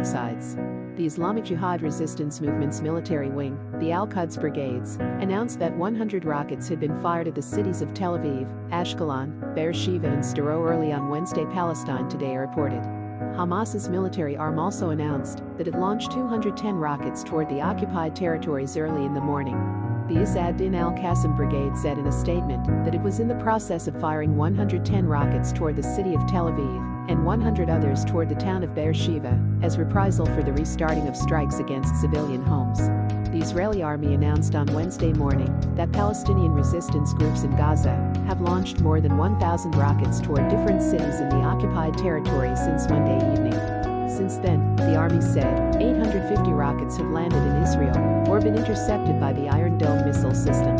of sides. The Islamic Jihad Resistance Movement's military wing, the Al-Quds Brigades, announced that 100 rockets had been fired at the cities of Tel Aviv, Ashkelon, Beersheba and Sderot early on Wednesday. Palestine Today reported. Hamas's military arm also announced that it launched 210 rockets toward the occupied territories early in the morning. The Izz ad-Din al-Qassam Brigade said in a statement that it was in the process of firing 110 rockets toward the city of Tel Aviv and 100 others toward the town of Beersheba as reprisal for the restarting of strikes against civilian homes. The Israeli army announced on Wednesday morning that Palestinian resistance groups in Gaza have launched more than 1,000 rockets toward different cities in the occupied territory since Monday evening. Since then, the army said, 850 rockets have landed in Israel or been intercepted by the Iron Dome missile system.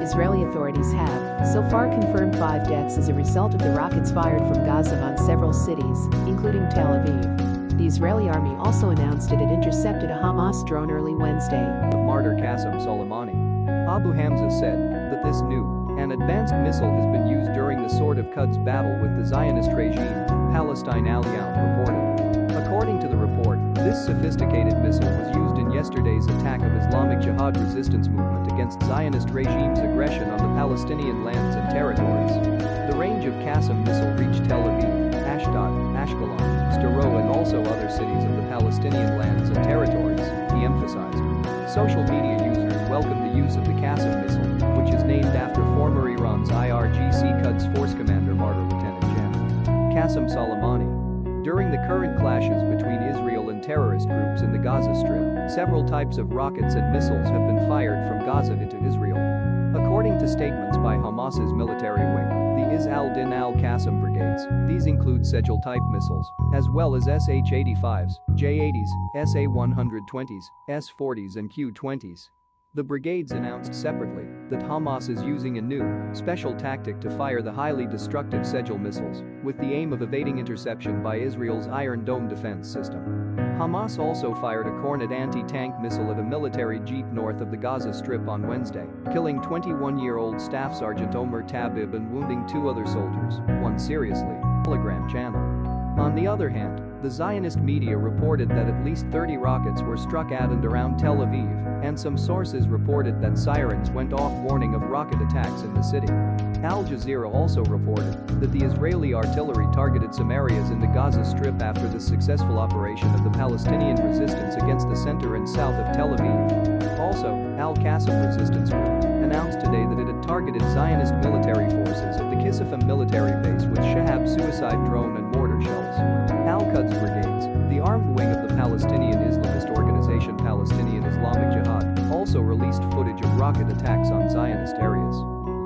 Israeli authorities have, so far, confirmed 5 deaths as a result of the rockets fired from Gaza on several cities, including Tel Aviv. The Israeli army also announced it had intercepted a Hamas drone early Wednesday. Martyr Qasem Soleimani. Abu Hamza said that this new and advanced missile has been used during the Sword of Quds battle with the Zionist regime, Palestine Al Yawm reported. According to the report, this sophisticated missile was used in yesterday's attack of Islamic Jihad Resistance Movement against Zionist regime's aggression on the Palestinian lands and territories. The range of Qasem missile reached Tel Aviv, Ashdod, Ashkelon, Sderot and also other cities of the Palestinian lands and territories, he emphasized. Social media users welcomed the use of the Qasem missile, which is named after former Iran's IRGC Quds Force Commander Martyr Lieutenant Gen. Qasem Soleimani. During the current clashes between Israel and terrorist groups in the Gaza Strip, several types of rockets and missiles have been fired from Gaza into Israel. According to statements by Hamas's military wing, the Izz al-Din al-Qassam brigades, these include Sejal-type missiles, as well as SH-85s, J-80s, SA-120s, S-40s and Q-20s. The brigades announced separately that Hamas is using a new, special tactic to fire the highly destructive Sejal missiles, with the aim of evading interception by Israel's Iron Dome defense system. Hamas also fired a Kornet anti-tank missile at a military jeep north of the Gaza Strip on Wednesday, killing 21-year-old Staff Sergeant Omer Tabib and wounding 2 other soldiers, one seriously. Telegram channel. On the other hand, the Zionist media reported that at least 30 rockets were struck at and around Tel Aviv, and some sources reported that sirens went off warning of rocket attacks in the city. Al Jazeera also reported that the Israeli artillery targeted some areas in the Gaza Strip after the successful operation of the Palestinian resistance against the center and south of Tel Aviv. Also, Al-Qassam Resistance Group announced today that it had targeted Zionist military forces at the Kisifim military base with Shahab suicide drone and mortar shells. Al-Quds Brigades, the armed wing of the Palestinian Islamist organization Palestinian Islamic Jihad, also released footage of rocket attacks on Zionist areas.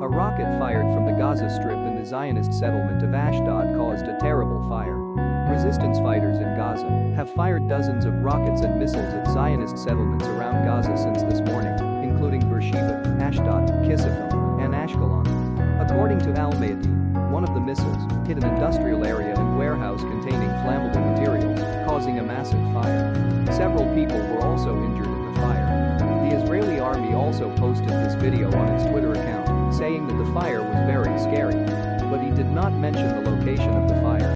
A rocket fired from the Gaza Strip in the Zionist settlement of Ashdod caused a terrible fire. Resistance fighters in Gaza have fired dozens of rockets and missiles at Zionist settlements around Gaza since this morning, including Beersheba, Ashdod, Kisifim, and Ashkelon. According to Al-Mayadeen, one of the missiles hit an industrial area and warehouse containing flammable materials, causing a massive fire. Several people were also injured in the fire. The Israeli army also posted this video on its Twitter account, saying that the fire was very scary, but he did not mention the location of